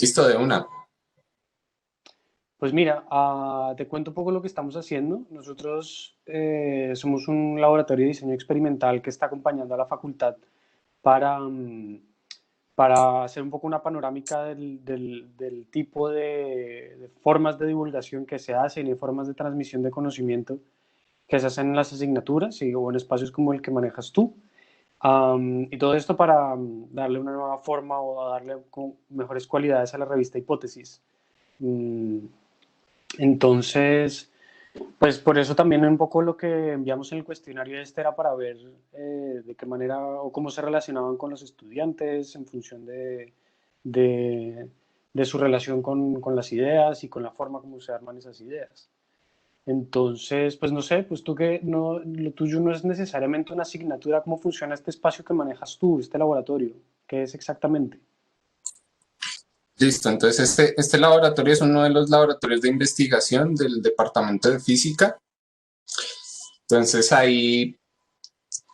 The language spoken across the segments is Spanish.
Listo, de una. Pues mira, te cuento un poco lo que estamos haciendo. Nosotros somos un laboratorio de diseño experimental que está acompañando a la facultad para, para hacer un poco una panorámica del tipo de formas de divulgación que se hacen y formas de transmisión de conocimiento que se hacen en las asignaturas o en espacios como el que manejas tú. Y todo esto para darle una nueva forma o darle mejores cualidades a la revista Hipótesis. Mm, entonces, pues por eso también un poco lo que enviamos en el cuestionario este era para ver de qué manera o cómo se relacionaban con los estudiantes en función de, de su relación con las ideas y con la forma como se arman esas ideas. Entonces, pues no sé, pues tú que no, lo tuyo no es necesariamente una asignatura, ¿cómo funciona este espacio que manejas tú, este laboratorio? ¿Qué es exactamente? Listo, entonces este laboratorio es uno de los laboratorios de investigación del Departamento de Física. Entonces ahí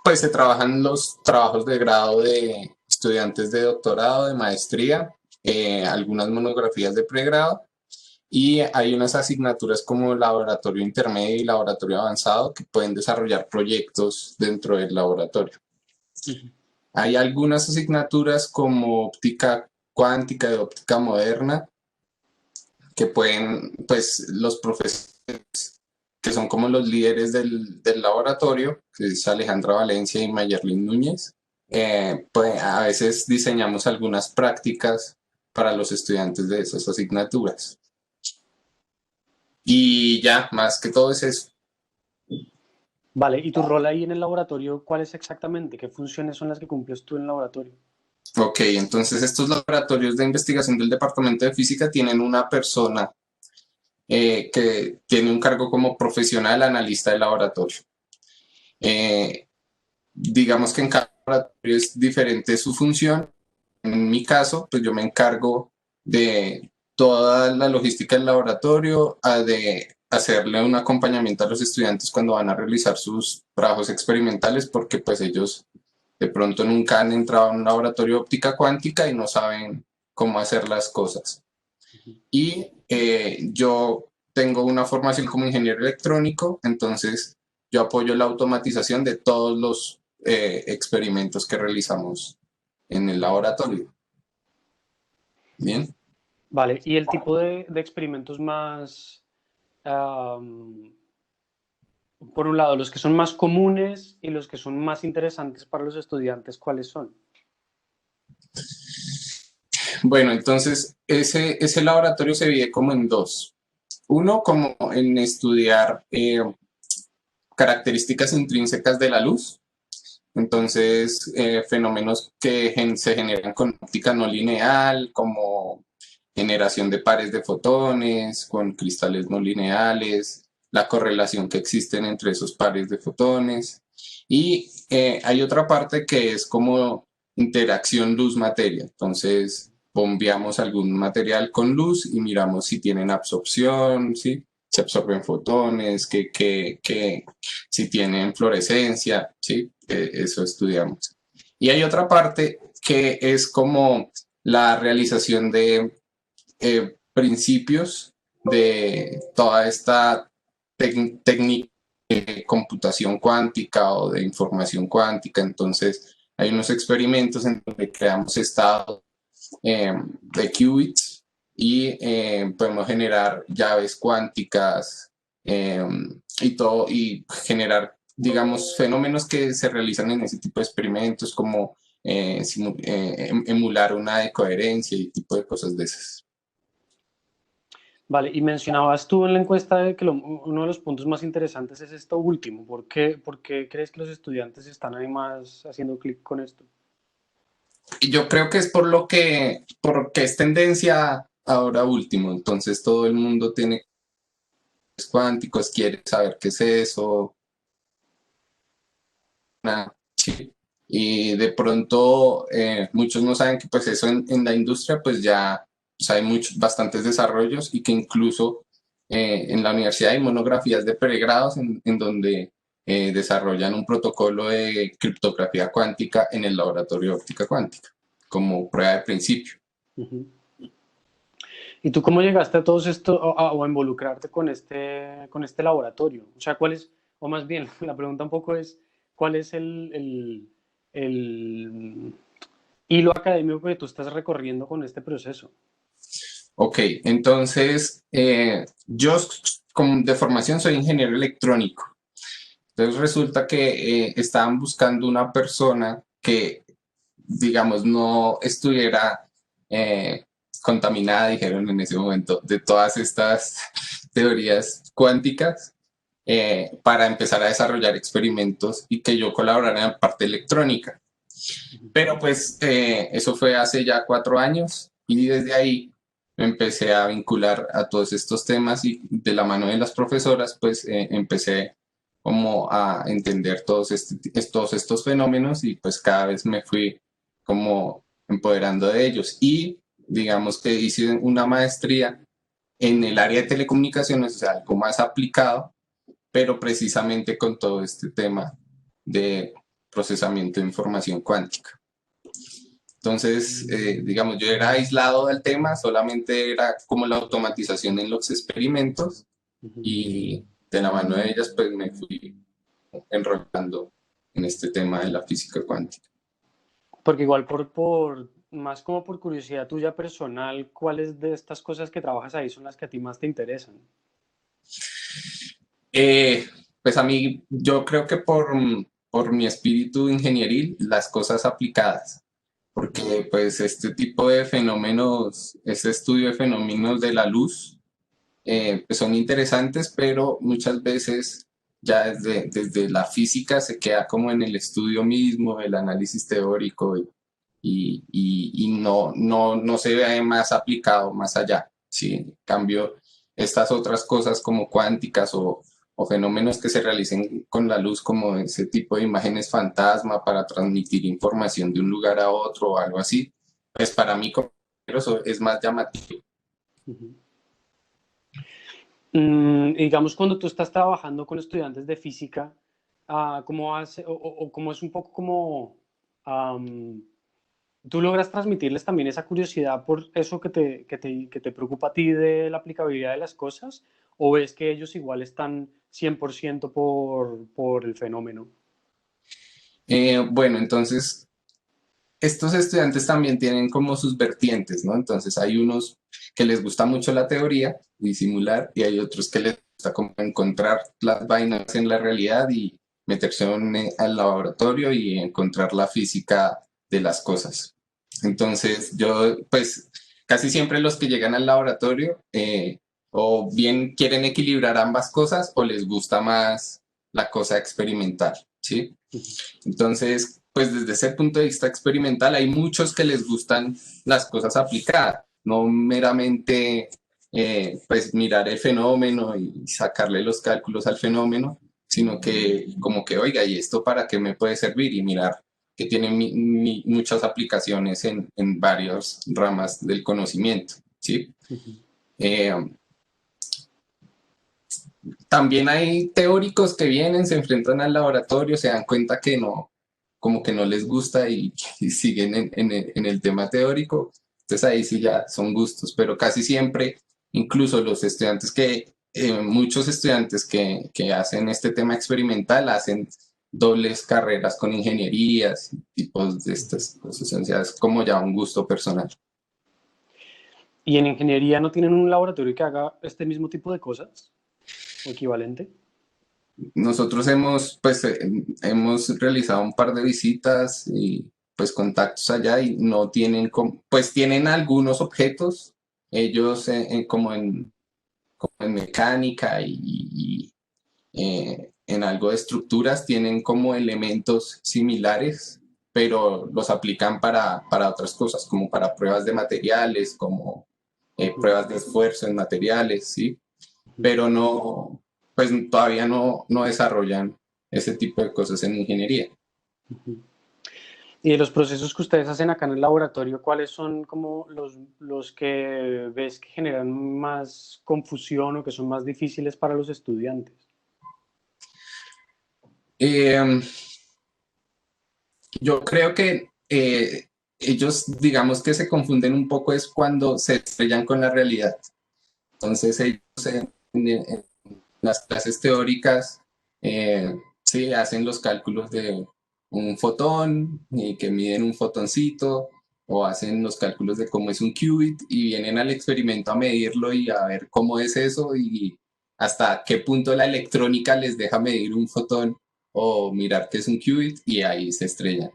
pues se trabajan los trabajos de grado de estudiantes de doctorado, de maestría, algunas monografías de pregrado y hay unas asignaturas como laboratorio intermedio y laboratorio avanzado que pueden desarrollar proyectos dentro del laboratorio. Ujú. Hay algunas asignaturas como óptica cuántica y óptica moderna que pueden, pues los profesores que son como los líderes del laboratorio, que es Alejandra Valencia y Mayerlin Núñez, pues a veces diseñamos algunas prácticas para los estudiantes de esas asignaturas. Y ya, más que todo es eso. Vale, ¿y tu rol ahí en el laboratorio, cuál es exactamente? ¿Qué funciones son las que cumples tú en el laboratorio? Ok, entonces estos laboratorios de investigación del Departamento de Física tienen una persona que tiene un cargo como profesional analista de laboratorio. Eh, digamos que en cada laboratorio es diferente su función. En mi caso, pues yo me encargo de toda la logística del laboratorio, de hacerle un acompañamiento a los estudiantes cuando van a realizar sus trabajos experimentales, porque pues ellos de pronto nunca han entrado en un laboratorio de óptica cuántica y no saben cómo hacer las cosas. Ujú. Y yo tengo una formación como ingeniero electrónico, entonces yo apoyo la automatización de todos los experimentos que realizamos en el laboratorio. Bien. Vale, ¿y el tipo de experimentos más, am, por un lado, los que son más comunes y los que son más interesantes para los estudiantes, cuáles son? Bueno, entonces ese laboratorio se divide como en dos. Uno, como en estudiar características intrínsecas de la luz, entonces fenómenos que se generan con óptica no lineal, como generación de pares de fotones, con cristales no lineales, la correlación que existen entre esos pares de fotones. Y hay otra parte que es como interacción luz-materia. Entonces, bombeamos algún material con luz y miramos si tienen absorción, ¿sí? Se absorben fotones, si tienen fluorescencia, ¿sí? Eso estudiamos. Y hay otra parte que es como la realización de principios de toda esta técnica de computación cuántica o de información cuántica. Entonces, hay unos experimentos en donde creamos estados de qubits y podemos generar llaves cuánticas eh, y todo, y generar, digamos, fenómenos que se realizan en ese tipo de experimentos, como emular una decoherencia y tipo de cosas de esas. Vale, y mencionabas tú en la encuesta de que uno de los puntos más interesantes es esto último. Por qué crees que los estudiantes están ahí más haciendo clic con esto? Y yo creo que es porque es tendencia ahora último, entonces todo el mundo tiene cuánticos, quiere saber qué es eso, sí. Y de pronto muchos no saben que pues eso en la industria pues ya pues, hay muchos, bastantes desarrollos y que incluso en la universidad hay monografías de pregrados en donde desarrollan un protocolo de criptografía cuántica en el laboratorio de óptica cuántica como prueba de principio. Ujú. ¿Y tú cómo llegaste a todo esto o a involucrarte con este laboratorio? O sea, ¿cuál es, o más bien, la pregunta un poco es, ¿cuál es el hilo académico que tú estás recorriendo con este proceso? Ok, entonces yo de formación soy ingeniero electrónico. Entonces resulta que estaban buscando una persona que, digamos, no estuviera eh, contaminada, dijeron en ese momento, de todas estas teorías cuánticas para empezar a desarrollar experimentos y que yo colaborara en la parte electrónica. Pero pues eso fue hace ya 4 años y desde ahí me empecé a vincular a todos estos temas y de la mano de las profesoras pues empecé como a entender todos estos fenómenos y pues cada vez me fui como empoderando de ellos y digamos que hice una maestría en el área de telecomunicaciones, o sea, algo más aplicado, pero precisamente con todo este tema de procesamiento de información cuántica. Entonces, digamos, yo era aislado del tema, solamente era como la automatización en los experimentos Ujú. y de la mano de ellas, pues me fui enrolando en este tema de la física cuántica. Porque igual más como por curiosidad tuya personal, ¿cuáles de estas cosas que trabajas ahí son las que a ti más te interesan? Eh, pues a mí, yo creo que por mi espíritu ingenieril, las cosas aplicadas, porque pues este tipo de fenómenos, este estudio de fenómenos de la luz, pues son interesantes, pero muchas veces ya desde la física se queda como en el estudio mismo, el análisis teórico y no se ve más aplicado más allá. ¿Sí? En cambio, estas otras cosas como cuánticas o fenómenos que se realicen con la luz, como ese tipo de imágenes fantasma para transmitir información de un lugar a otro o algo así, pues para mí como eso es más llamativo. Ujú. Digamos, cuando tú estás trabajando con estudiantes de física, ¿cómo hace, o cómo es un poco como, am, tú logras transmitirles también esa curiosidad por eso que te preocupa a ti de la aplicabilidad de las cosas? ¿O ves que ellos igual están 100% por el fenómeno? Bueno, entonces estos estudiantes también tienen como sus vertientes, ¿no? Entonces hay unos que les gusta mucho la teoría y simular y hay otros que les gusta como encontrar las vainas en la realidad y meterse al laboratorio y encontrar la física de las cosas. Entonces yo, pues casi siempre los que llegan al laboratorio o bien quieren equilibrar ambas cosas o les gusta más la cosa experimental, ¿sí? Ujú. Entonces, pues desde ese punto de vista experimental, hay muchos que les gustan las cosas aplicadas, no meramente pues mirar el fenómeno y sacarle los cálculos al fenómeno, sino que como que, oiga, ¿y esto para qué me puede servir? Y mirar que tiene muchas aplicaciones en varias ramas del conocimiento, ¿sí? Ujú. Eh, También hay teóricos que vienen, se enfrentan al laboratorio, se dan cuenta que no, como que no les gusta y siguen en el tema teórico. Entonces ahí sí ya son gustos, pero casi siempre, incluso los estudiantes muchos estudiantes que hacen este tema experimental hacen dobles carreras con ingenierías, tipos de estas cosas, o sea, es como ya un gusto personal. ¿Y en ingeniería no tienen un laboratorio que haga este mismo tipo de cosas o equivalente? Nosotros hemos realizado un par de visitas y pues contactos allá y no tienen, pues tienen algunos objetos, ellos como en mecánica y, en algo de estructuras tienen como elementos similares, pero los aplican para otras cosas, como para pruebas de materiales, como Ujú. pruebas de esfuerzo en materiales, ¿sí? Ujú. Pero no, pues todavía no desarrollan ese tipo de cosas en ingeniería. Ujú. Y de los procesos que ustedes hacen acá en el laboratorio, ¿cuáles son como los que ves que generan más confusión o que son más difíciles para los estudiantes? Eh, yo creo que ellos, digamos que se confunden un poco es cuando se estrellan con la realidad. Entonces ellos en las clases teóricas sí hacen los cálculos de un fotón y que miden un fotoncito o hacen los cálculos de cómo es un qubit y vienen al experimento a medirlo y a ver cómo es eso y hasta qué punto la electrónica les deja medir un fotón o mirar qué es un qubit y ahí se estrellan.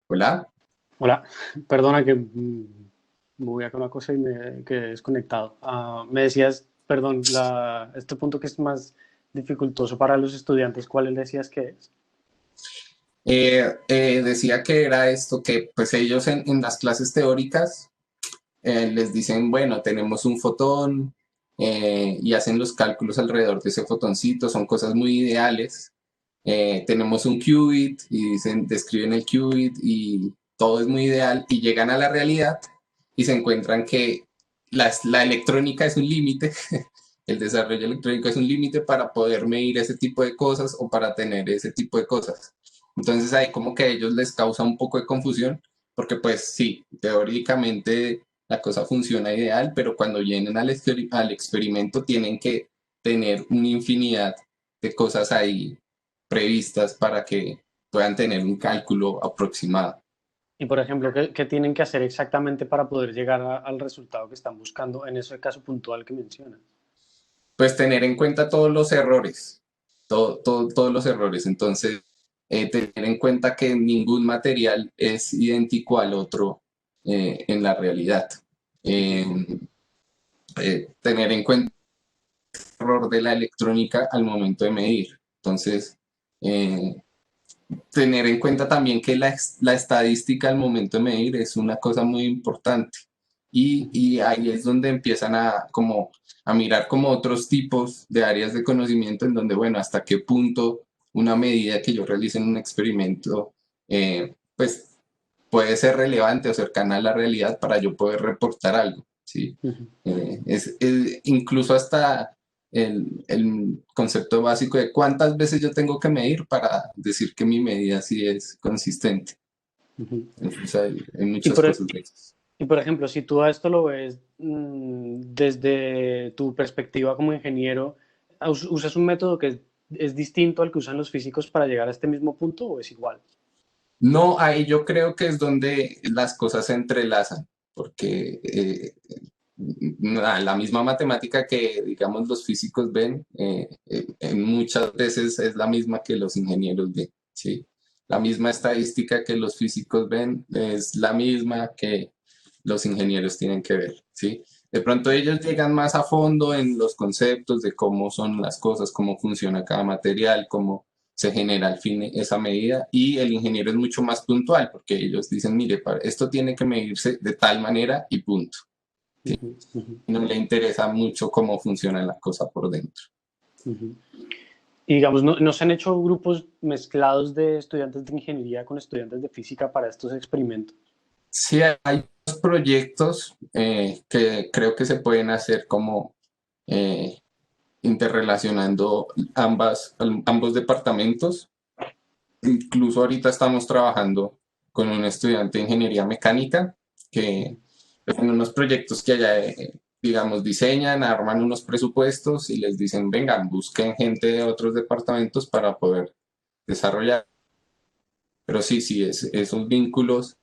Hola. Hola, perdona que me voy a con una cosa y me quedé desconectado. Me decías, perdón, este punto que es más dificultoso para los estudiantes, ¿cuál decías que es? Decía que era esto, que pues ellos en las clases teóricas les dicen, bueno, tenemos un fotón y hacen los cálculos alrededor de ese fotoncito, son cosas muy ideales. Tenemos un qubit y dicen, describen el qubit y todo es muy ideal y llegan a la realidad y se encuentran que la electrónica es un límite, el desarrollo electrónico es un límite para poder medir ese tipo de cosas o para tener ese tipo de cosas. Entonces ahí como que a ellos les causa un poco de confusión porque pues sí, teóricamente la cosa funciona ideal, pero cuando vienen al experimento tienen que tener una infinidad de cosas ahí previstas para que puedan tener un cálculo aproximado. Y, por ejemplo, ¿qué tienen que hacer exactamente para poder llegar al resultado que están buscando en ese caso puntual que mencionas? Pues tener en cuenta todos los errores, todos los errores. Entonces, tener en cuenta que ningún material es idéntico al otro en la realidad. Eh, Tener en cuenta el error de la electrónica al momento de medir. Entonces, eh, tener en cuenta también que la estadística al momento de medir es una cosa muy importante. Y ahí es donde empiezan como, a mirar como otros tipos de áreas de conocimiento en donde, bueno, hasta qué punto una medida que yo realice en un experimento, pues puede ser relevante o cercana a la realidad para yo poder reportar algo, ¿sí? Ujú. Incluso hasta el concepto básico de cuántas veces yo tengo que medir para decir que mi medida sí es consistente. Ujú. Entonces hay Y muchas por, cosas de esas. y por ejemplo, si tú a esto lo ves desde tu perspectiva como ingeniero, ¿usas un método que es distinto al que usan los físicos para llegar a este mismo punto o es igual? No, ahí yo creo que es donde las cosas se entrelazan, porque la misma matemática que, digamos, los físicos ven, en muchas veces es la misma que los ingenieros ven, ¿sí? La misma estadística que los físicos ven es la misma que los ingenieros tienen que ver, ¿sí? De pronto ellos llegan más a fondo en los conceptos de cómo son las cosas, cómo funciona cada material, cómo se genera al fin esa medida y el ingeniero es mucho más puntual porque ellos dicen, mire, esto tiene que medirse de tal manera y punto. ¿Sí? Ujú, ujú, No le interesa mucho cómo funciona la cosa por dentro. ujú. Y digamos, ¿no se han hecho grupos mezclados de estudiantes de ingeniería con estudiantes de física para estos experimentos? Sí, hay dos proyectos que creo que se pueden hacer como eh, interrelacionando ambos departamentos. Incluso ahorita estamos trabajando con un estudiante de ingeniería mecánica que Ujú, pues, en unos proyectos que allá, digamos, diseñan, arman unos presupuestos y les dicen, vengan, busquen gente de otros departamentos para poder desarrollar. Pero sí, sí, esos vínculos,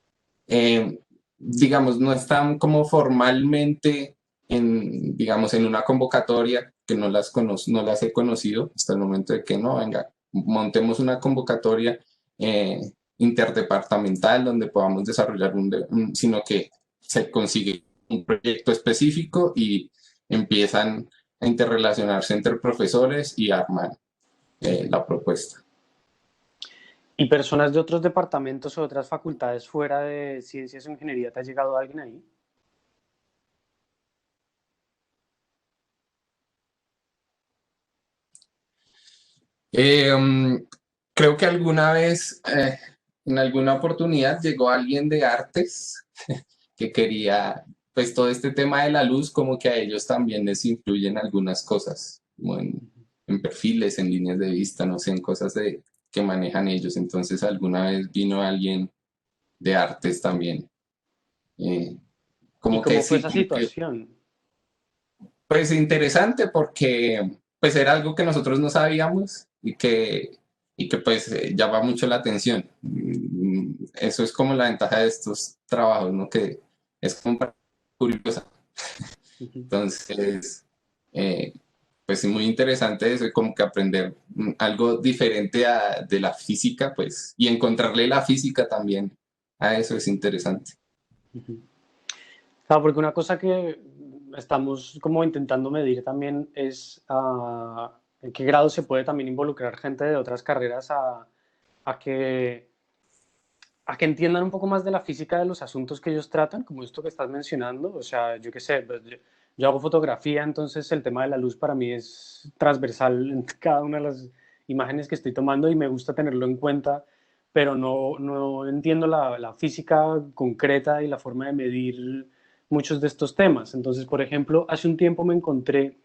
digamos, no están como formalmente digamos, en una convocatoria que no las he conocido hasta el momento de que no, venga, montemos una convocatoria eh, interdepartamental donde podamos desarrollar sino que se consigue un proyecto específico y empiezan a interrelacionarse entre profesores y arman la propuesta. ¿Y personas de otros departamentos o otras facultades fuera de ciencias o ingeniería, te ha llegado alguien ahí? Eh, um, Creo que alguna vez En alguna oportunidad llegó alguien de artes que quería, pues todo este tema de la luz, como que a ellos también les influyen algunas cosas, como en perfiles, en líneas de vista, no sé, en cosas que manejan ellos. Entonces alguna vez vino alguien de artes también. eh, ¿Y como que cómo fue sí, esa como que, situación? pues interesante porque pues era algo que nosotros no sabíamos y que pues llama mucho la atención. Eso es como la ventaja de estos trabajos, ¿no? Que es como curiosa. Ujú. Entonces, eh, pues sí, muy interesante eso y como que aprender algo diferente de la física, pues, y encontrarle la física también a eso es interesante. Ujú. Claro, porque una cosa que estamos como intentando medir también es en qué grado se puede también involucrar gente de otras carreras a que, a que entiendan un poco más de la física de los asuntos que ellos tratan, como esto que estás mencionando. O sea, yo qué sé, pues, yo hago fotografía, entonces el tema de la luz para mí es transversal en cada una de las imágenes que estoy tomando y me gusta tenerlo en cuenta, pero no entiendo la física concreta y la forma de medir muchos de estos temas. Entonces, por ejemplo, hace un tiempo me encontré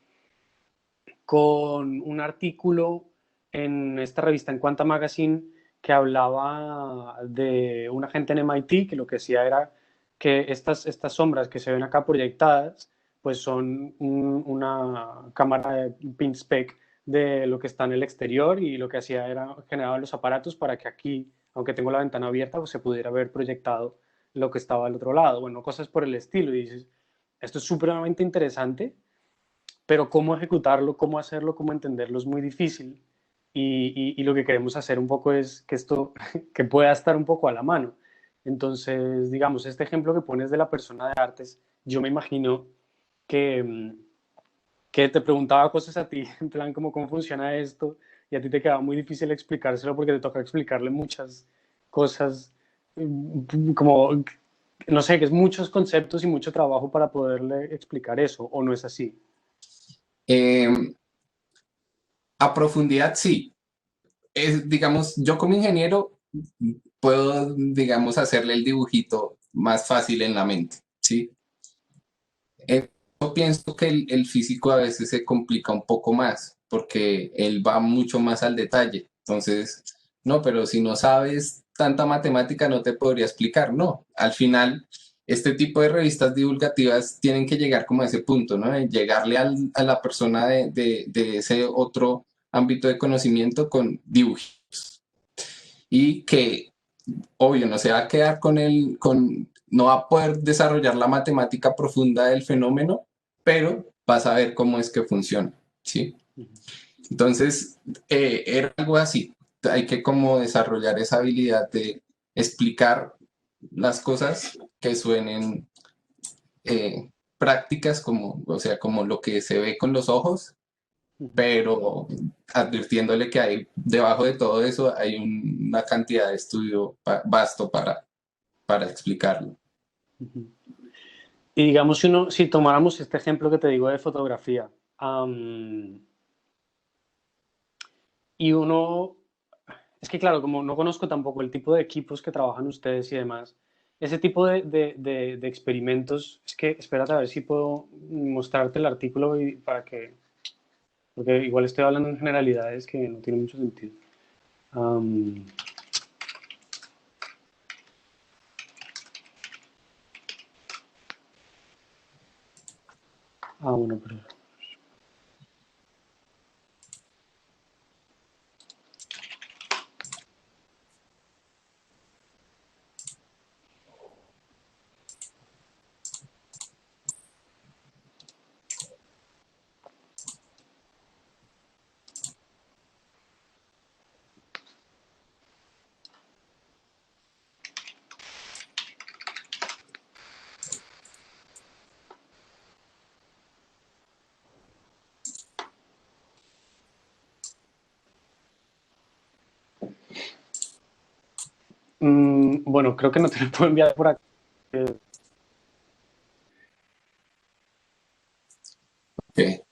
con un artículo en esta revista, en Quanta Magazine, que hablaba de una gente en MIT que lo que decía era que estas sombras que se ven acá proyectadas, pues son una cámara de pin spec de lo que está en el exterior y lo que hacía era generar los aparatos para que aquí, aunque tengo la ventana abierta, pues se pudiera ver proyectado lo que estaba al otro lado. Bueno, cosas por el estilo. Y dices, esto es supremamente interesante, pero cómo ejecutarlo, cómo hacerlo, cómo entenderlo es muy difícil. Y lo que queremos hacer un poco es que esto que pueda estar un poco a la mano. Entonces, digamos, este ejemplo que pones de la persona de artes, yo me imagino que, que te preguntaba cosas a ti, en plan, como cómo funciona esto, y a ti te quedaba muy difícil explicárselo porque te toca explicarle muchas cosas, como, no sé, que es muchos conceptos y mucho trabajo para poderle explicar eso, o no es así. Eh, a profundidad, sí. Digamos, yo como ingeniero puedo, digamos, hacerle el dibujito más fácil en la mente, ¿sí? Yo pienso que el físico a veces se complica un poco más porque él va mucho más al detalle. Entonces, no, pero si no sabes tanta matemática no te podría explicar. No, al final, este tipo de revistas divulgativas tienen que llegar como a ese punto, ¿no? De llegarle a la persona de ese otro ámbito de conocimiento con dibujos y que obvio, no se va a quedar no va a poder desarrollar la matemática profunda del fenómeno, pero va a saber cómo es que funciona, ¿sí? Entonces, era algo así. Hay que como desarrollar esa habilidad de explicar las cosas que suenen prácticas, como, o sea, como lo que se ve con los ojos, pero advirtiéndole que hay debajo de todo eso hay una cantidad de estudio vasto para explicarlo. Y digamos, si tomáramos este ejemplo que te digo de fotografía, y uno, es que claro, como no conozco tampoco el tipo de equipos que trabajan ustedes y demás, ese tipo de experimentos, es que espérate a ver si puedo mostrarte el artículo para que, porque igual estoy hablando en generalidades que no tienen mucho sentido. Am, bueno, pero bueno, creo que no te lo puedo enviar por aquí. Okay.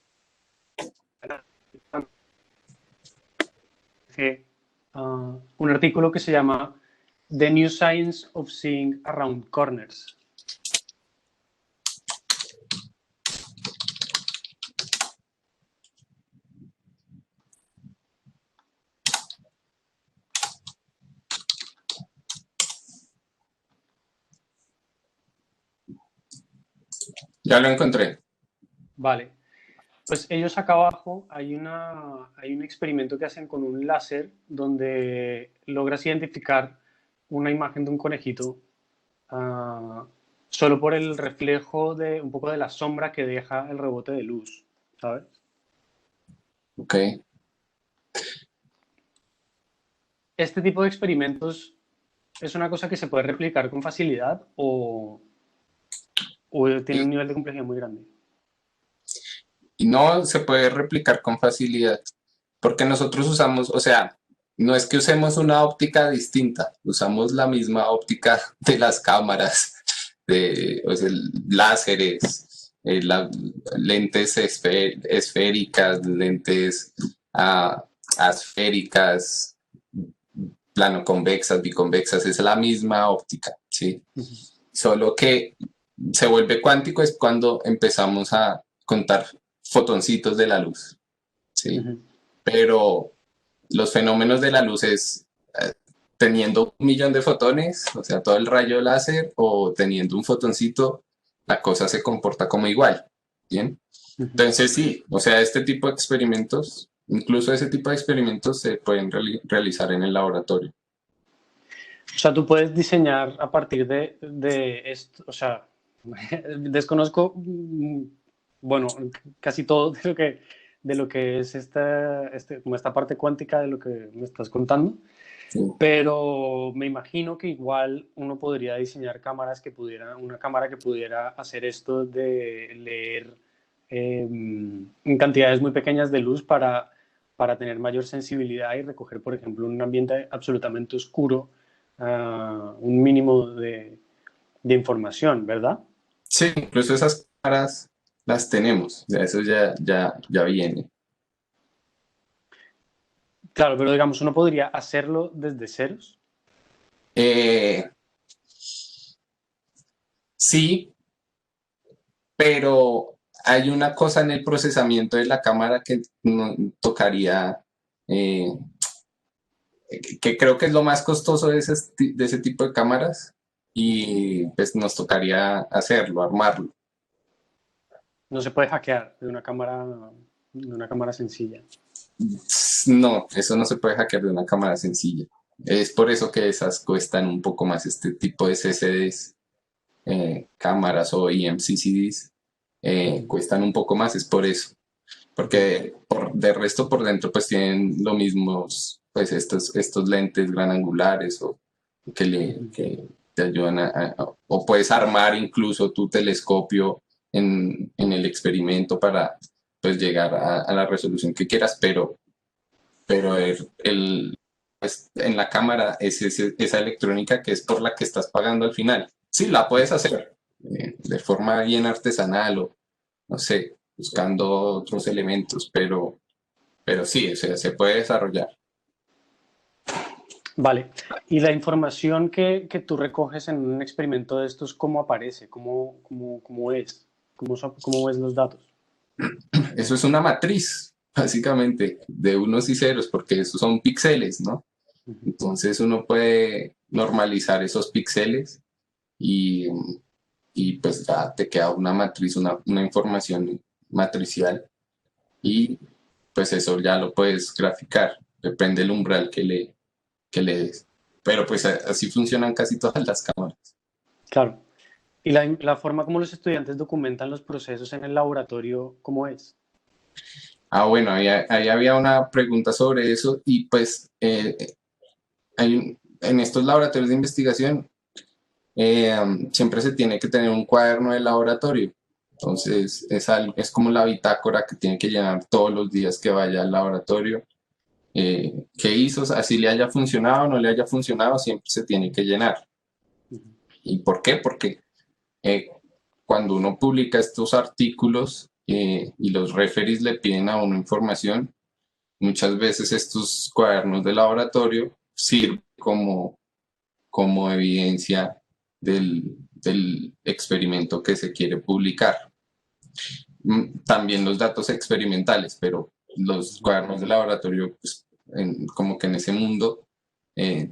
Un artículo que se llama The New Science of Seeing Around Corners. Ya lo encontré. Vale. Pues ellos acá abajo hay un experimento que hacen con un láser donde logras identificar una imagen de un conejito solo por el reflejo de un poco de la sombra que deja el rebote de luz, ¿sabes? Ok. Este tipo de experimentos es una cosa que se puede replicar con facilidad o tiene un Y, nivel de complejidad muy grande. y no se puede replicar con facilidad, porque nosotros usamos, o sea, no es que usemos una óptica distinta, usamos la misma óptica de las cámaras, o sea, láseres, lentes esféricas, lentes ah, asféricas, plano convexas, biconvexas, es la misma óptica, ¿sí? Uh -huh. Solo que se vuelve cuántico es cuando empezamos a contar fotoncitos de la luz, Uh ¿sí? -huh. Pero los fenómenos de la luz es teniendo 1 millón de fotones, o sea, todo el rayo láser, o teniendo un fotoncito, la cosa se comporta como igual, ¿bien? Uh -huh. Entonces sí, o sea, este tipo de experimentos, incluso ese tipo de experimentos se pueden realizar en el laboratorio. O sea, tú puedes diseñar a partir de esto, o sea, desconozco, bueno, casi todo de lo que es como esta parte cuántica de lo que me estás contando, Sí. pero me imagino que igual uno podría diseñar una cámara que pudiera hacer esto de leer en cantidades muy pequeñas de luz para tener mayor sensibilidad y recoger, por ejemplo, un ambiente absolutamente oscuro, un mínimo de información, ¿verdad? Sí, incluso esas caras las tenemos, o sea, eso ya viene. Claro, pero digamos, uno podría hacerlo desde ceros. Eh, sí, pero hay una cosa en el procesamiento de la cámara que tocaría, eh, que creo que es lo más costoso de ese tipo de cámaras y pues nos tocaría hacerlo, armarlo. No se puede hackear de una cámara sencilla. No, eso no se puede hackear de una cámara sencilla. Es por eso que esas cuestan un poco más este tipo de CCDs, cámaras o EMCCDs, cuestan un poco más, es por eso. Porque de resto por dentro pues tienen lo mismos, pues estos lentes gran angulares o que te ayudan o puedes armar incluso tu telescopio en el experimento para pues llegar a la resolución que quieras, pero pues, en la cámara es esa electrónica que es por la que estás pagando al final. Sí, la puedes hacer de forma bien artesanal o no sé, buscando otros elementos, pero sí, o sea, se puede desarrollar. Vale. ¿Y la información que tú recoges en un experimento de estos, cómo aparece? ¿Cómo es? ¿Cómo ves los datos? Eso es una matriz, básicamente, de unos y ceros, porque esos son píxeles, ¿no? Uh -huh. Entonces uno puede normalizar esos píxeles y, y pues ya te queda una matriz, una información matricial y pues eso ya lo puedes graficar, depende del umbral que le des. Pero pues así funcionan casi todas las cámaras. Claro. ¿Y la forma como los estudiantes documentan los procesos en el laboratorio, cómo es? Ah, bueno, ahí había una pregunta sobre eso y pues en estos laboratorios de investigación siempre se tiene que tener un cuaderno de laboratorio. Entonces es como la bitácora que tiene que llenar todos los días que vaya al laboratorio. ¿Qué hizo? Así le haya funcionado o no le haya funcionado, siempre se tiene que llenar. Uh -huh. ¿Y por qué? Porque eh, cuando uno publica estos artículos y los referees le piden a uno información, muchas veces estos cuadernos de laboratorio sirven como evidencia del experimento que se quiere publicar. También los datos experimentales, pero los cuadernos de laboratorio, pues, como que en ese mundo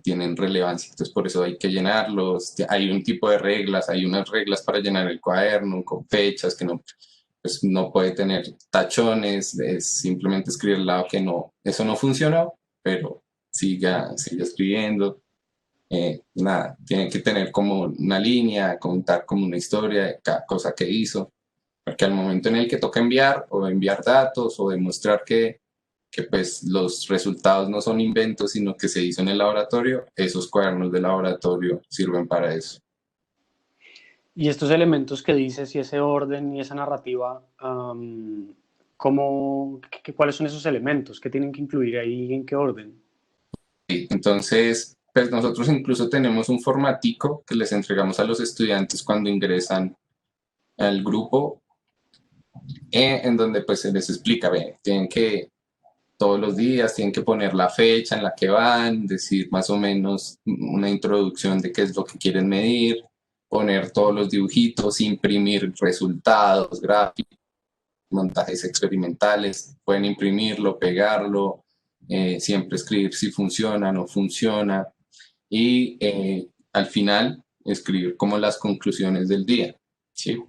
tienen relevancia. Entonces, por eso hay que llenarlos. Hay un tipo de reglas, hay unas reglas para llenar el cuaderno con fechas que no, pues, no puede tener tachones, es simplemente escribir al lado que no, eso no funcionó, pero siga escribiendo. Nada, tiene que tener como una línea, contar como una historia de cada cosa que hizo, porque al momento en el que toca enviar o enviar datos o demostrar que pues los resultados no son inventos, sino que se hizo en el laboratorio, esos cuadernos de laboratorio sirven para eso. Y estos elementos que dices y ese orden y esa narrativa, ¿cuáles son esos elementos? ¿Qué tienen que incluir ahí y en qué orden? Entonces, pues nosotros incluso tenemos un formatico que les entregamos a los estudiantes cuando ingresan al grupo, en donde pues se les explica, ven, tienen que todos los días, tienen que poner la fecha en la que van, decir más o menos una introducción de qué es lo que quieren medir, poner todos los dibujitos, imprimir resultados, gráficos, montajes experimentales, pueden imprimirlo, pegarlo, siempre escribir si funciona, no funciona y al final escribir como las conclusiones del día, ¿sí?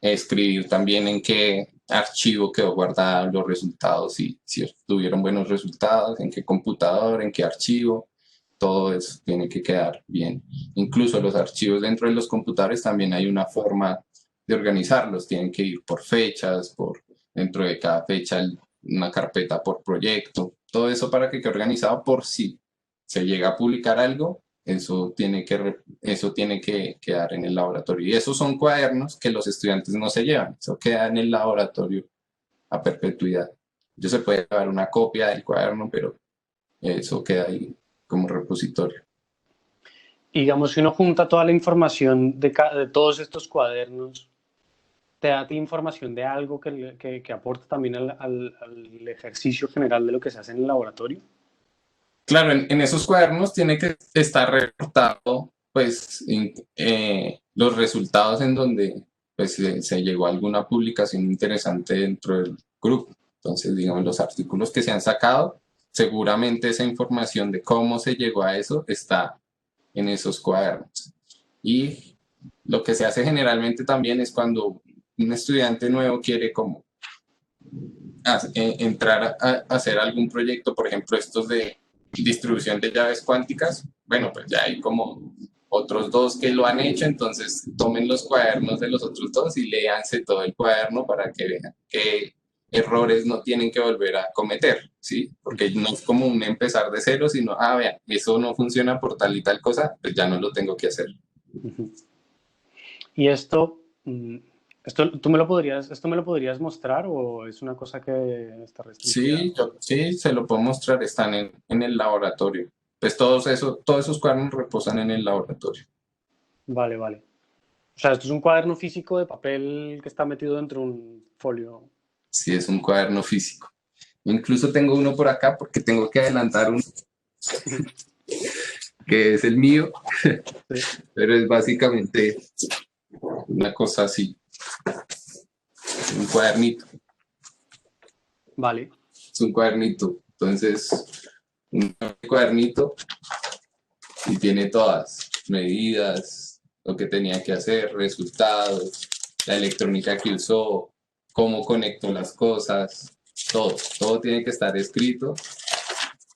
Escribir también en qué archivo quedó guardado los resultados, si tuvieron buenos resultados, en qué computador, en qué archivo, todo eso tiene que quedar bien. Incluso los archivos dentro de los computadores también hay una forma de organizarlos, tienen que ir por fechas, por dentro de cada fecha una carpeta por proyecto, todo eso para que quede organizado por si se llega a publicar algo, eso tiene que quedar en el laboratorio. Y esos son cuadernos que los estudiantes no se llevan, eso queda en el laboratorio a perpetuidad. Yo se puede llevar una copia del cuaderno, pero eso queda ahí como repositorio. Y digamos, si uno junta toda la información de todos estos cuadernos, te da a ti información de algo que aporta también al ejercicio general de lo que se hace en el laboratorio. Claro, en esos cuadernos tiene que estar reportado pues los resultados en donde pues se llegó a alguna publicación interesante dentro del grupo. Entonces, digamos, los artículos que se han sacado, seguramente esa información de cómo se llegó a eso está en esos cuadernos. Y lo que se hace generalmente también es cuando un estudiante nuevo quiere como entrar a hacer algún proyecto, por ejemplo, estos de distribución de llaves cuánticas, bueno, pues ya hay como otros dos que lo han hecho, entonces tomen los cuadernos de los otros dos y léanse todo el cuaderno para que vean qué errores no tienen que volver a cometer, ¿sí? Porque no es como un empezar de cero, sino, vean, eso no funciona por tal y tal cosa, pues ya no lo tengo que hacer. Y esto me lo podrías mostrar o es una cosa que está restringida? Sí, se lo puedo mostrar, están en el laboratorio. Pues todos esos cuadernos reposan en el laboratorio. Vale, vale. O sea, esto es un cuaderno físico de papel que está metido dentro de un folio. Sí, es un cuaderno físico. Incluso tengo uno por acá porque tengo que adelantar uno que es el mío, Sí. pero es básicamente una cosa así, un cuadernito, Vale. es un cuadernito. Entonces, un cuadernito y tiene todas, medidas, lo que tenía que hacer, resultados, la electrónica que usó, cómo conectó las cosas, todo tiene que estar escrito.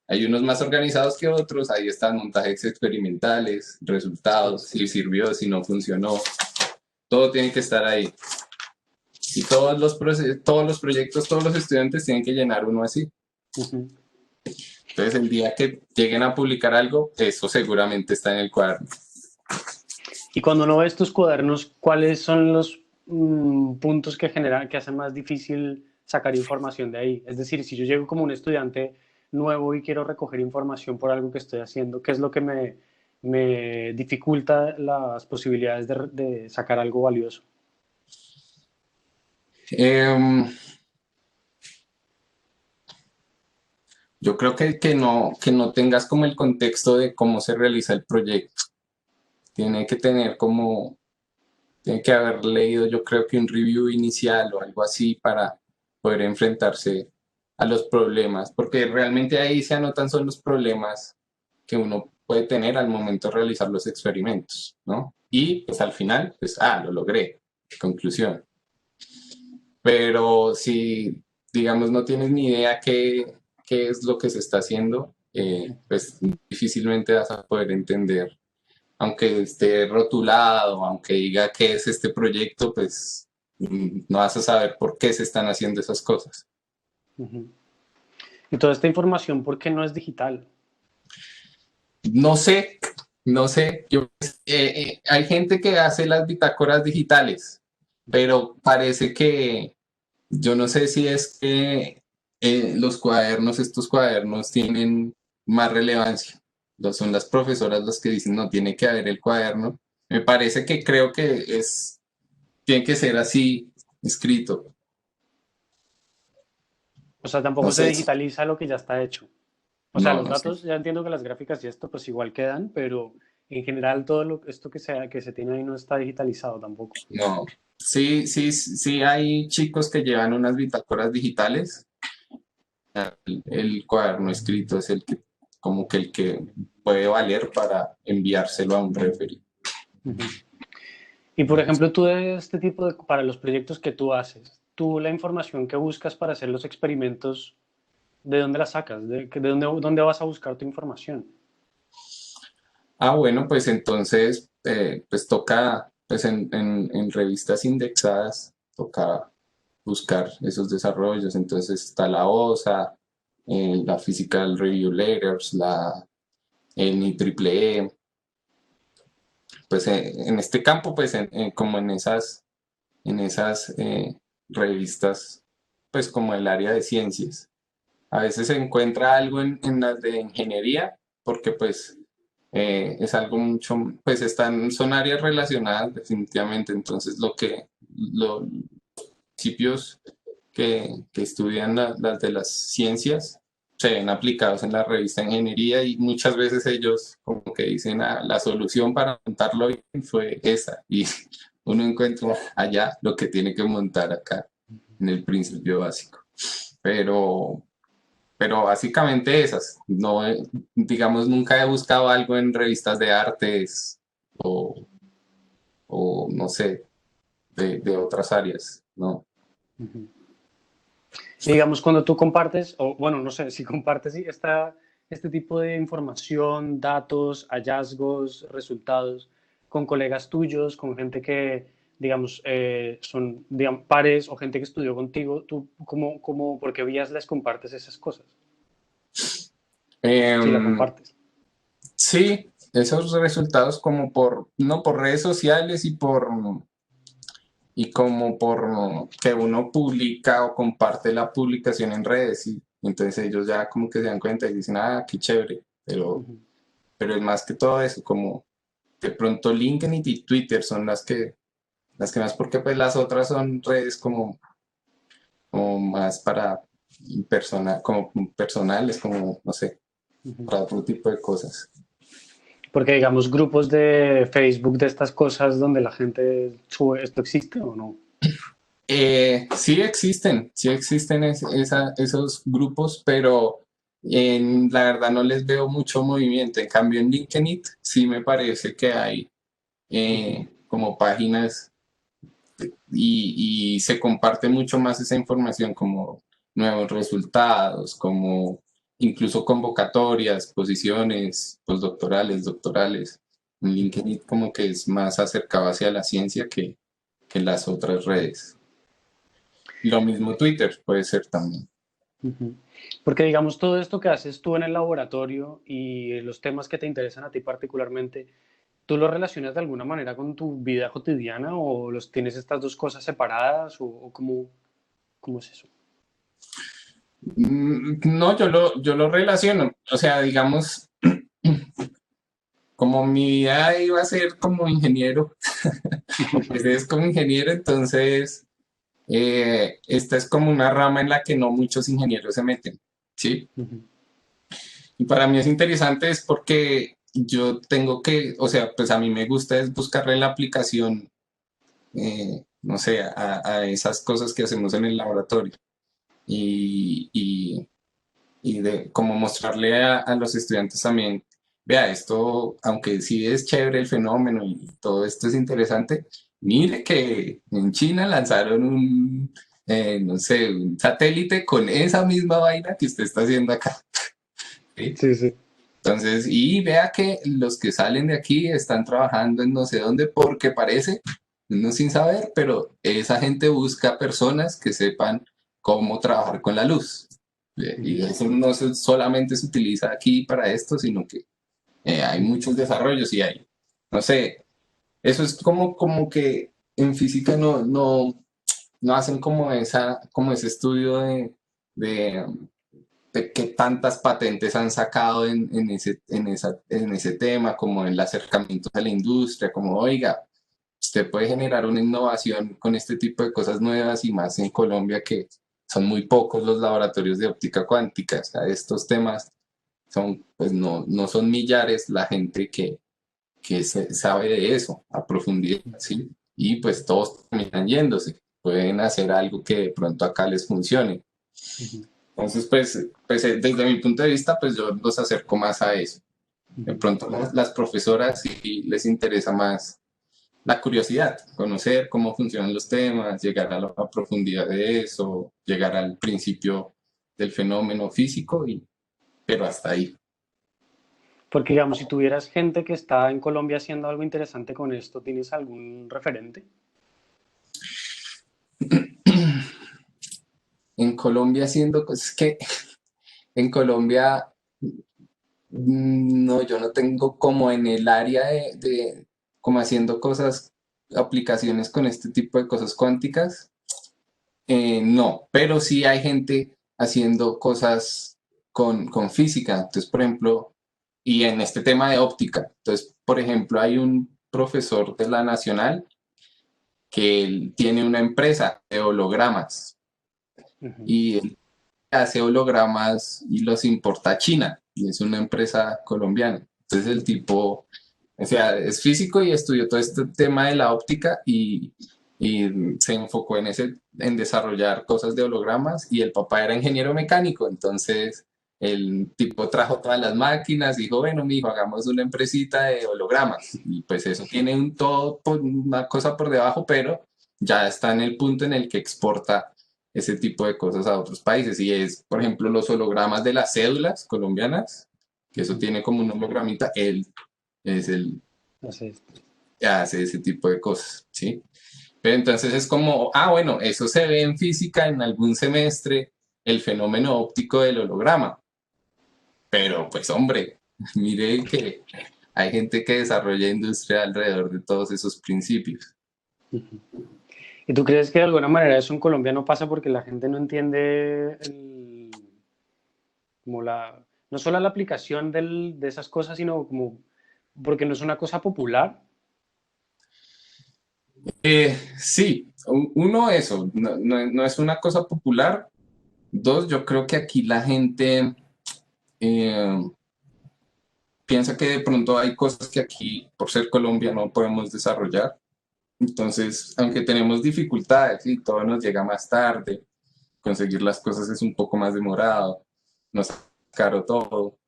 Hay unos más organizados que otros, ahí están montajes experimentales, resultados, si sirvió, si no funcionó, todo tiene que estar ahí. Y todos los proyectos, todos los estudiantes tienen que llenar uno así. Ujú. Entonces el día que lleguen a publicar algo, eso seguramente está en el cuaderno. Y cuando uno ve estos cuadernos, ¿cuáles son los puntos que hacen más difícil sacar información de ahí? Es decir, si yo llego como un estudiante nuevo y quiero recoger información por algo que estoy haciendo, ¿qué es lo que me dificulta las posibilidades de sacar algo valioso? Eh, yo creo que no tengas como el contexto de cómo se realiza el proyecto. tiene que tener como, tiene que haber leído yo creo que un review inicial o algo así para poder enfrentarse a los problemas, porque realmente ahí se anotan son los problemas que uno puede tener al momento de realizar los experimentos, ¿no? Y pues al final, pues, lo logré, conclusión. Pero si, digamos, no tienes ni idea qué es lo que se está haciendo, pues difícilmente vas a poder entender, aunque esté rotulado, aunque diga qué es este proyecto, pues no vas a saber por qué se están haciendo esas cosas. Ujú. Y toda esta información, ¿por qué no es digital? No sé, no sé. Hay gente que hace las bitácoras digitales, pero parece que yo no sé si es que los cuadernos, estos cuadernos tienen más relevancia. Son las profesoras las que dicen no tiene que haber el cuaderno. Me parece que creo que tiene que ser así escrito. O sea, No tampoco se sé. digitaliza lo que ya está hecho. O sea, No, los no sé. datos, ya entiendo que las gráficas y esto pues igual quedan, pero en general todo esto que se tiene ahí no está digitalizado tampoco. No. Sí, sí, sí hay chicos que llevan unas bitácoras digitales. El cuaderno escrito es el que, como que el que puede valer para enviárselo a un referee. Ujú. Y por ejemplo, tú de este tipo de, para los proyectos que tú haces, tú la información que buscas para hacer los experimentos, ¿de dónde la sacas? ¿De dónde vas a buscar tu información? Bueno, pues entonces, pues toca, pues en revistas indexadas, toca buscar esos desarrollos. Entonces está la OSA, la Physical Review Letters, la NIEEE. Pues en este campo, pues como en esas revistas, pues como el área de ciencias. A veces se encuentra algo en las de ingeniería, porque pues es algo mucho, pues son áreas relacionadas definitivamente. Entonces los principios que estudian las de las ciencias se ven aplicados en la revista de ingeniería y muchas veces ellos como que dicen, la solución para montarlo bien fue esa y uno encuentra allá lo que tiene que montar acá en el principio básico. Pero, pero básicamente esas. No, digamos, nunca he buscado algo en revistas de artes o, o no sé, de otras áreas, ¿no? Ujú. Y digamos, cuando tú compartes, o bueno, no sé, si compartes este tipo de información, datos, hallazgos, resultados con colegas tuyos, con gente que, digamos, son digamos, pares o gente que estudió contigo, ¿tú por qué vías les compartes esas cosas? Si la Em, compartes. sí, esos resultados como no por redes sociales y como por que uno publica o comparte la publicación en redes y entonces ellos ya como que se dan cuenta y dicen, qué chévere, Ujú, pero es más que todo eso, como de pronto LinkedIn y Twitter son las que más, porque pues las otras son redes como más para como personales, como, no sé, ujú. para otro tipo de cosas. Porque, digamos, grupos de Facebook de estas cosas donde la gente sube, ¿esto existe o no? Sí existen esos grupos, pero la verdad no les veo mucho movimiento. En cambio, en LinkedIn sí me parece que hay Ujú, como páginas y se comparte mucho más esa información, como nuevos resultados, como incluso convocatorias, posiciones postdoctorales, doctorales. En ujú. LinkedIn como que es más acercado hacia la ciencia que las otras redes. Lo mismo Twitter puede ser también. Ujú. Porque digamos, todo esto que haces tú en el laboratorio y los temas que te interesan a ti particularmente, ¿tú los relacionas de alguna manera con tu vida cotidiana o los tienes estas dos cosas separadas o cómo es eso? No, yo lo relaciono. O sea, digamos, como mi vida iba a ser como ingeniero, empecé es como ingeniero, entonces esta es como una rama en la que no muchos ingenieros se meten, ¿sí? Ujú, Y para mí es interesante es porque yo tengo que, o sea, pues a mí me gusta es buscarle la aplicación, no sé, a esas cosas que hacemos en el laboratorio y, y, y de como mostrarle a los estudiantes también, vea, esto, aunque sí es chévere el fenómeno y todo esto es interesante, mire que en China lanzaron un, no sé, un satélite con esa misma vaina que usted está haciendo acá. ¿Sí? Sí, sí. Entonces, y vea que los que salen de aquí están trabajando en no sé dónde porque parece, uno sin saber, pero esa gente busca personas que sepan cómo trabajar con la luz. Y eso no solamente se utiliza aquí para esto, sino que hay muchos desarrollos y hay, no sé, eso es como que en física no hacen como como ese estudio de de qué tantas patentes han sacado en ese tema, como el acercamiento a la industria, como, oiga, usted puede generar una innovación con este tipo de cosas nuevas y más en Colombia que son muy pocos los laboratorios de óptica cuántica. O sea, estos temas son, pues no son millares la gente que sabe de eso a profundidad, ¿sí? Y pues todos terminan yéndose. Pueden hacer algo que de pronto acá les funcione. Ujú, Entonces, desde mi punto de vista, pues yo los acerco más a eso. De ujú. pronto las profesoras sí les interesa más la curiosidad, conocer cómo funcionan los temas, llegar a la profundidad de eso, llegar al principio del fenómeno físico, pero hasta ahí. Porque, digamos, si tuvieras gente que está en Colombia haciendo algo interesante con esto, ¿tienes algún referente? En Colombia haciendo cosas que en Colombia no, yo no tengo como en el área como haciendo cosas, aplicaciones con este tipo de cosas cuánticas. No, pero sí hay gente haciendo cosas con física. Entonces, por ejemplo, y en este tema de óptica. Entonces, por ejemplo, hay un profesor de la Nacional que él tiene una empresa de hologramas Ujú. y él hace hologramas y los importa a China. Y es una empresa colombiana. Entonces, el tipo, o sea, es físico y estudió todo este tema de la óptica y se enfocó en desarrollar cosas de hologramas y el papá era ingeniero mecánico, entonces el tipo trajo todas las máquinas, dijo, bueno, mijo, hagamos una empresita de hologramas y pues eso tiene una cosa por debajo, pero ya está en el punto en el que exporta ese tipo de cosas a otros países y es, por ejemplo, los hologramas de las cédulas colombianas, que eso Ujú. tiene como un hologramita, él es el Así es. que hace ese tipo de cosas, ¿sí? Pero entonces es como, ah, bueno, eso se ve en física en algún semestre, el fenómeno óptico del holograma. Pero pues hombre, mire que hay gente que desarrolla industria alrededor de todos esos principios. Ujú. ¿Y tú crees que de alguna manera eso en Colombia no pasa porque la gente no entiende como no solo la aplicación de esas cosas, sino como porque no es una cosa popular? Sí, uno, eso, no es una cosa popular. Dos, yo creo que aquí la gente eh, piensa que de pronto hay cosas que aquí, por ser Colombia, no podemos desarrollar. Entonces, aunque tenemos dificultades y todo nos llega más tarde, conseguir las cosas es un poco más demorado, nos es caro todo.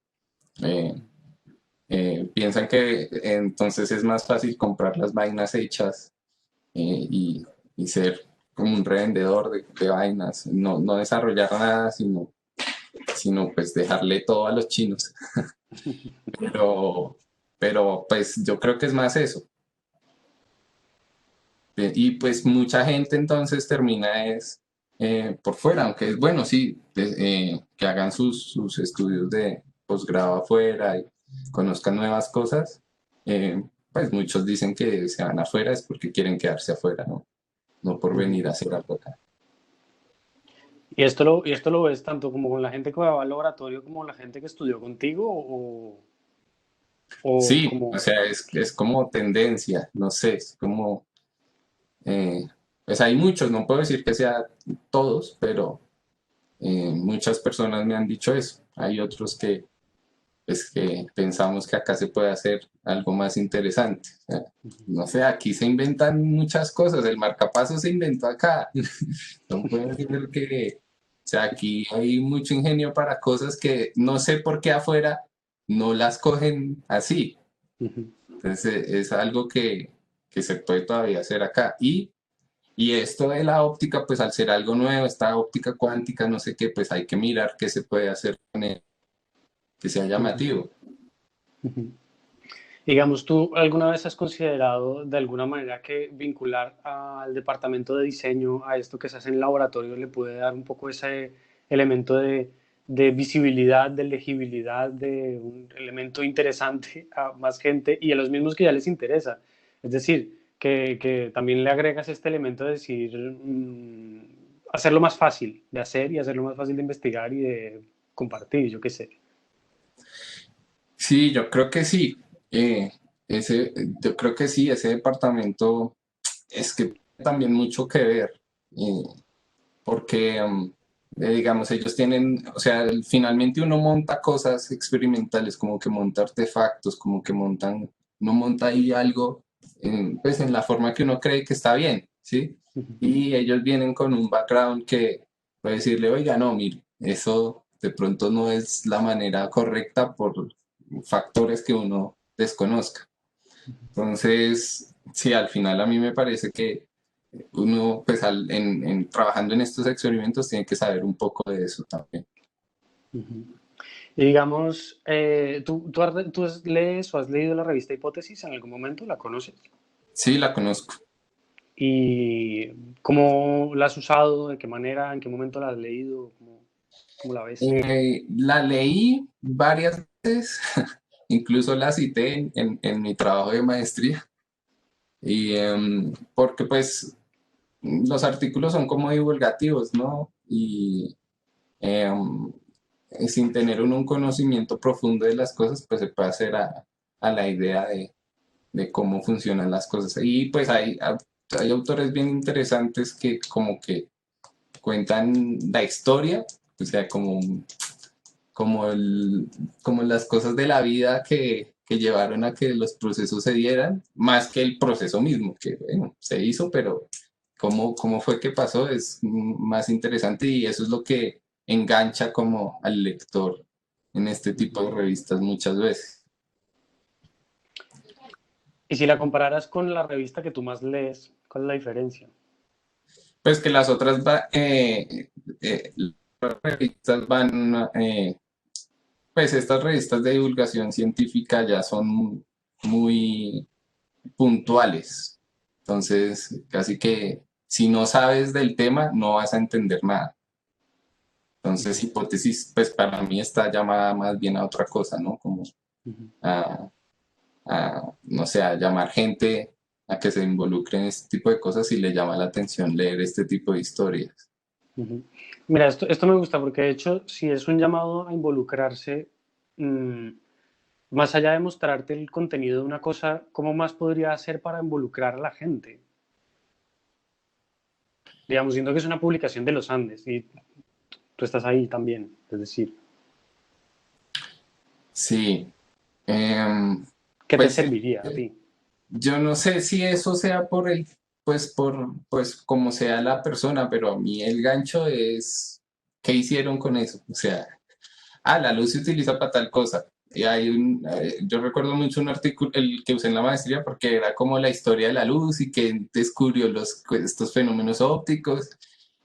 eh, Piensan que entonces es más fácil comprar las vainas hechas y ser como un revendedor de vainas, no desarrollar nada, sino pues dejarle todo a los chinos. Pero, pero pues yo creo que es más eso. Y pues mucha gente entonces termina es por fuera, aunque es bueno, sí, que hagan sus estudios de posgrado afuera y conozcan nuevas cosas. Pues muchos dicen que se van afuera es porque quieren quedarse afuera, no por Ujú. venir a hacer algo acá. ¿Y esto lo ves tanto como con la gente que va al laboratorio como la gente que estudió contigo o Sí, o como... sea, es como tendencia, no sé, es como, eh, pues hay muchos, no puedo decir que sea todos, pero muchas personas me han dicho eso. Hay otros pues que pensamos que acá se puede hacer algo más interesante. O sea, no sé, aquí se inventan muchas cosas, el marcapaso se inventó acá. No puede ser que, o sea, aquí hay mucho ingenio para cosas que no sé por qué afuera no las cogen así. Ujú. Entonces es algo que se puede todavía hacer acá. Y esto de la óptica, pues al ser algo nuevo, esta óptica cuántica, no sé qué, pues hay que mirar qué se puede hacer con él, que sea Ujú. llamativo. Ujú. Digamos, ¿tú alguna vez has considerado de alguna manera que vincular al departamento de diseño a esto que se hace en laboratorio le puede dar un poco ese elemento de visibilidad, de legibilidad, de un elemento interesante a más gente y a los mismos que ya les interesa? Es decir, que también le agregas este elemento de decir, hacerlo más fácil de hacer y hacerlo más fácil de investigar y de compartir, yo qué sé. Sí, yo creo que sí. Eh, yo creo que sí, ese departamento es que tiene también mucho que ver, eh, porque, digamos, ellos tienen, o sea, finalmente uno monta cosas experimentales, como que monta artefactos, como que uno monta ahí algo, pues en la forma que uno cree que está bien, ¿sí? Ujú. Y ellos vienen con un background que puede decirle, oiga, no, mire, eso de pronto no es la manera correcta por factores que uno desconozca. Entonces, sí, al final a mí me parece que uno, pues trabajando en estos experimentos, tiene que saber un poco de eso también. Ujú. Y digamos, lees o has leído la revista Hipótesis en algún momento? ¿La conoces? Sí, la conozco. ¿Y cómo la has usado? ¿De qué manera? ¿En qué momento la has leído? ¿Cómo la ves? La leí varias veces, incluso la cité en mi trabajo de maestría, y porque pues los artículos son como divulgativos, ¿no? Y em, sin tener uno un conocimiento profundo de las cosas, pues se puede hacer a la idea de cómo funcionan las cosas. Y pues hay autores bien interesantes que como que cuentan la historia, o sea, como, el, como las cosas de la vida que llevaron a que los procesos se dieran, más que el proceso mismo, que bueno, se hizo, pero cómo fue que pasó es más interesante y eso es lo que engancha como al lector en este tipo de Ujú. revistas muchas veces. Y si la compararas con la revista que tú más lees, ¿cuál es la diferencia? Pues que las otras las revistas van, pues estas revistas de divulgación científica ya son muy puntuales. Entonces, casi que si no sabes del tema, no vas a entender nada. Entonces, Ujú. hipótesis, pues para mí está llamada más bien a otra cosa, ¿no? Como Ujú. a, no sé, a llamar gente a que se involucre en este tipo de cosas y le llama la atención leer este tipo de historias. Ujú. Mira, esto me gusta porque de hecho, si es un llamado a involucrarse, mm, más allá de mostrarte el contenido de una cosa, ¿cómo más podría hacer para involucrar a la gente? Digamos, siento que es una publicación de los Andes y tú estás ahí también, es decir, Sí, em, ¿qué te pues serviría a ti? yo no sé si eso sea pues como sea la persona, pero a mí el gancho es, ¿qué hicieron con eso? O sea, la luz se utiliza para tal cosa. Y yo recuerdo mucho un artículo, el que usé en la maestría, porque era como la historia de la luz y que descubrió estos fenómenos ópticos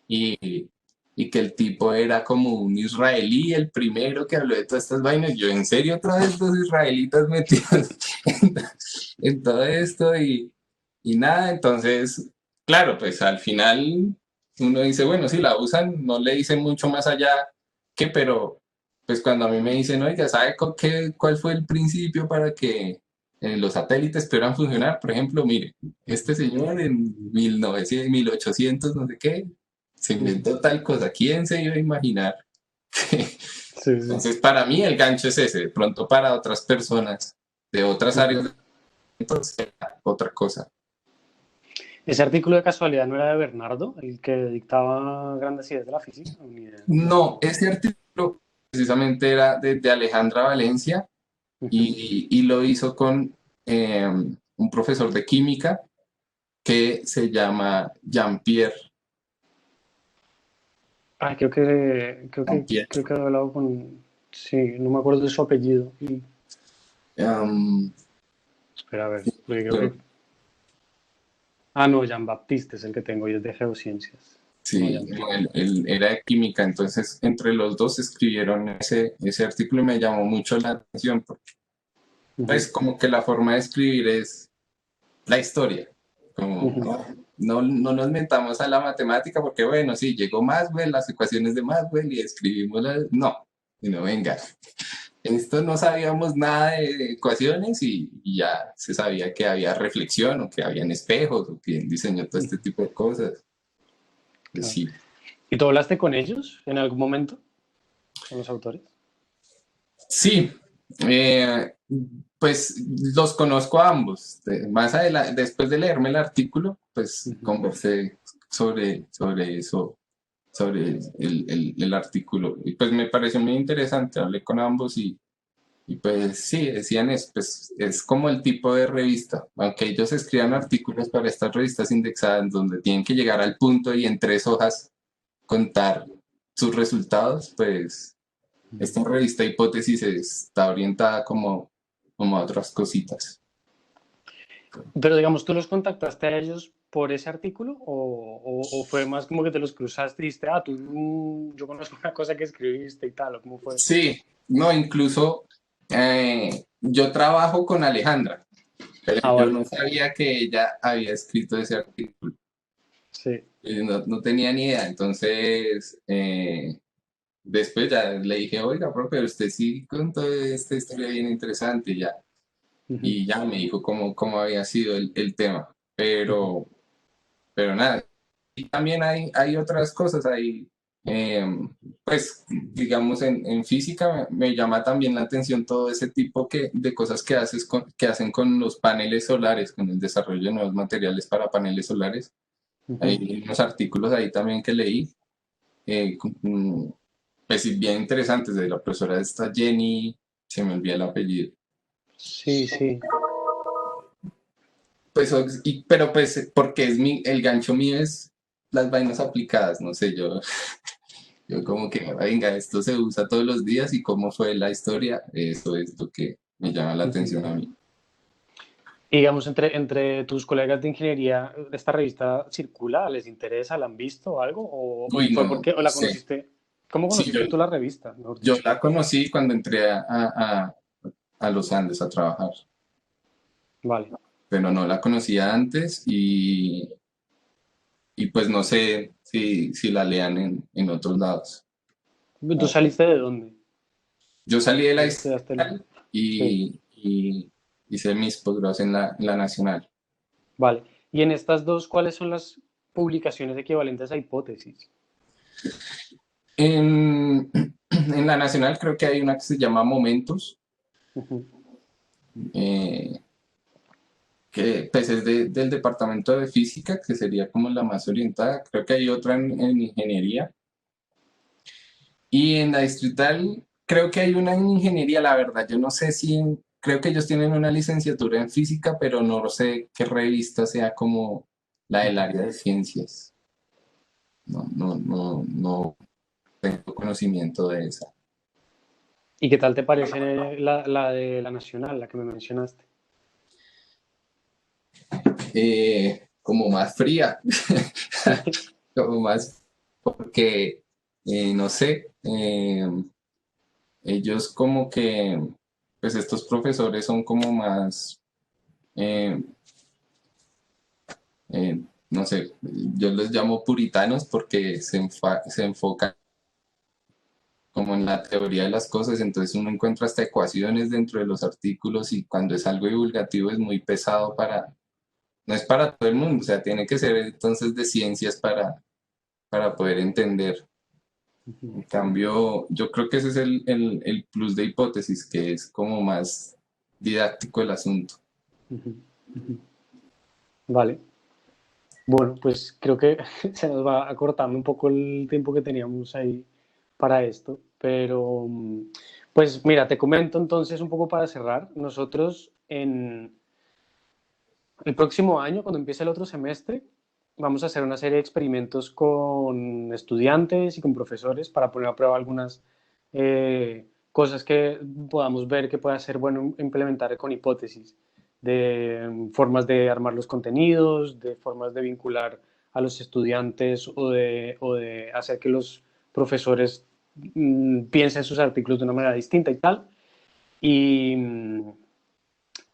y, y que el tipo era como un israelí, el primero que habló de todas estas vainas. Yo, ¿en serio otra vez los israelitas metidos en, en todo esto? Y nada, entonces, claro, pues al final uno dice, bueno, si la usan, no le dicen mucho más allá que, pero pues cuando a mí me dicen, oiga, ¿sabe cuál fue el principio para que los satélites pudieran funcionar? Por ejemplo, mire, este señor en 1900, 1800, no sé qué, se inventó tal cosa. ¿Quién se iba a imaginar? Sí, sí. Entonces, para mí el gancho es ese. De pronto para otras personas de otras áreas, Ujú. entonces, otra cosa. Ese artículo de casualidad no era de Bernardo, el que dictaba grandes ideas de la física. Ni idea. No, ese artículo precisamente era de Alejandra Valencia Ujú. y lo hizo con un profesor de química que se llama Jean-Pierre. Ah, creo que he hablado con, sí, no me acuerdo de su apellido. Um, Espera, a ver, porque creo que, ah, no, Jean Baptiste es el que tengo y es de geociencias. No, sí, Jean-Pierre. él era de química, entonces entre los dos escribieron ese artículo y me llamó mucho la atención porque Ujú, es como que la forma de escribir es la historia, como ujú. no nos mentamos a la matemática porque bueno, sí, llegó Maxwell, las ecuaciones de Maxwell y escribimos las... No, sino venga, esto no sabíamos nada de ecuaciones y ya se sabía que había reflexión o que habían espejos o que diseñó todo este tipo de cosas. Pues Claro. sí. ¿Y tú hablaste con ellos en algún momento, con los autores? Sí, eh, pues los conozco a ambos. Más adelante, después de leerme el artículo, pues Ujú. conversé sobre eso, sobre el artículo. Y pues me pareció muy interesante, hablé con ambos y pues sí, decían pues, es como el tipo de revista, aunque ellos escriban artículos para estas revistas indexadas donde tienen que llegar al punto y en 3 hojas contar sus resultados, pues esta revista Hipótesis está orientada como a otras cositas. Pero digamos, ¿tú los contactaste a ellos por ese artículo o fue más como que te los cruzaste y dijiste, ah, tú, yo conozco una cosa que escribiste y tal, o cómo fue? Sí, no, incluso yo trabajo con Alejandra, pero Ah, yo vale, no sabía que ella había escrito ese artículo. sí. No tenía ni idea, entonces después ya le dije, oiga, profe, usted sí contó esta historia bien interesante Ujú, y ya me dijo cómo había sido el tema, ujú. pero nada, y también hay otras cosas ahí, eh, pues digamos en física me llama también la atención todo ese tipo de cosas que hacen con los paneles solares, con el desarrollo de nuevos materiales para paneles solares. Ujú. Hay unos artículos ahí también que leí, pues sí, bien interesantes de la profesora esta Jenny, se me olvida el apellido. Sí, sí. Pues, pero pues porque el gancho mío es las vainas aplicadas, no sé, yo como que, venga, esto se usa todos los días y cómo fue la historia, eso es lo que me llama la Ujú. atención a mí. Y digamos, entre tus colegas de ingeniería, ¿esta revista circula? ¿Les interesa? ¿La han visto o algo? ¿O Uy, fue no, porque o no la sé. conociste? ¿Cómo Sí, conociste tú la revista, mejor yo dicho? la conocí cuando entré a los Andes a trabajar, Vale. pero no la conocía antes y pues no sé si la lean en otros lados. ¿Tú saliste de dónde? Yo salí de la ¿Dónde estudiaste? estatal Sí. y hice mis posgrados en la nacional. Vale. Y en estas dos, ¿cuáles son las publicaciones equivalentes a hipótesis? En, en la nacional creo que hay una que se llama Momentos, Ujú. eh, que pues es del departamento de física, que sería como la más orientada. Creo que hay otra en ingeniería. Y en la distrital creo que hay una en ingeniería, la verdad. Yo no sé creo que ellos tienen una licenciatura en física, pero no sé qué revista sea como la del Ujú. área de ciencias. No tengo conocimiento de esa. ¿Y qué tal te parece la de la nacional, la que me mencionaste? Como más fría, Sí. como más, porque, no sé, ellos como que, pues estos profesores son como más, eh, no sé, yo los llamo puritanos porque se enfocan como en la teoría de las cosas, entonces uno encuentra hasta ecuaciones dentro de los artículos y cuando es algo divulgativo es muy pesado no es para todo el mundo, o sea, tiene que ser entonces de ciencias para poder entender. Ujú, En cambio, yo creo que ese es el plus de hipótesis, que es como más didáctico el asunto. ujú, ujú. Vale. Bueno, pues creo que se nos va acortando un poco el tiempo que teníamos ahí para esto, pero Pues mira, te comento entonces un poco para cerrar. Nosotros en el próximo año, cuando empiece el otro semestre, vamos a hacer una serie de experimentos con estudiantes y con profesores para poner a prueba algunas cosas que podamos ver que pueda ser bueno implementar con hipótesis, de formas de armar los contenidos, de formas de vincular a los estudiantes o de hacer que los profesores piensen sus artículos de una manera distinta y tal. Y,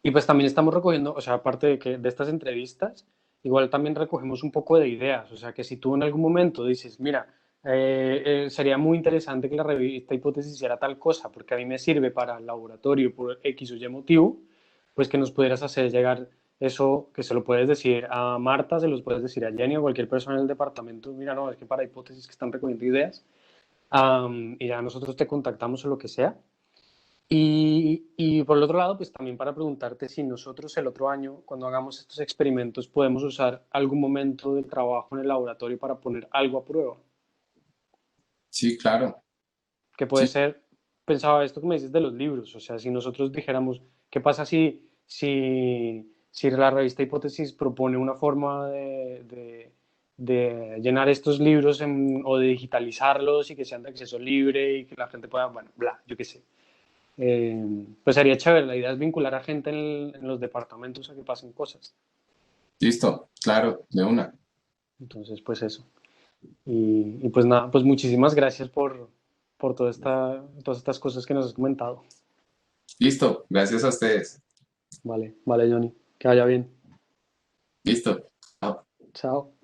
y pues también estamos recogiendo, o sea, aparte de, que, de estas entrevistas, igual también recogemos un poco de ideas. O sea, que si tú en algún momento dices, mira, sería muy interesante que la revista Hipótesis hiciera tal cosa, porque a mí me sirve para el laboratorio por X o Y motivo, pues que nos pudieras hacer llegar eso, que se lo puedes decir a Marta, se los puedes decir a Jenny o cualquier persona en el departamento. Mira, no, es que para Hipótesis que están recogiendo ideas. Y ya nosotros te contactamos o lo que sea. Y por el otro lado, pues también para preguntarte si nosotros el otro año, cuando hagamos estos experimentos, podemos usar algún momento del trabajo en el laboratorio para poner algo a prueba, Sí, claro. que puede Sí, ser, pensaba esto que me dices de los libros, o sea, si nosotros dijéramos, ¿qué pasa si la revista Hipótesis propone una forma de llenar estos libros o de digitalizarlos y que sean de acceso libre y que la gente pueda, bueno, bla, yo qué sé. Pues sería chévere. La idea es vincular a gente en los departamentos a que pasen cosas. listo, claro, de una. Entonces, pues eso. Y pues nada, pues muchísimas gracias por todas estas cosas que nos has comentado. Listo, gracias a ustedes. Vale, vale, Johnny. Que vaya bien. Listo. Chao. Chao.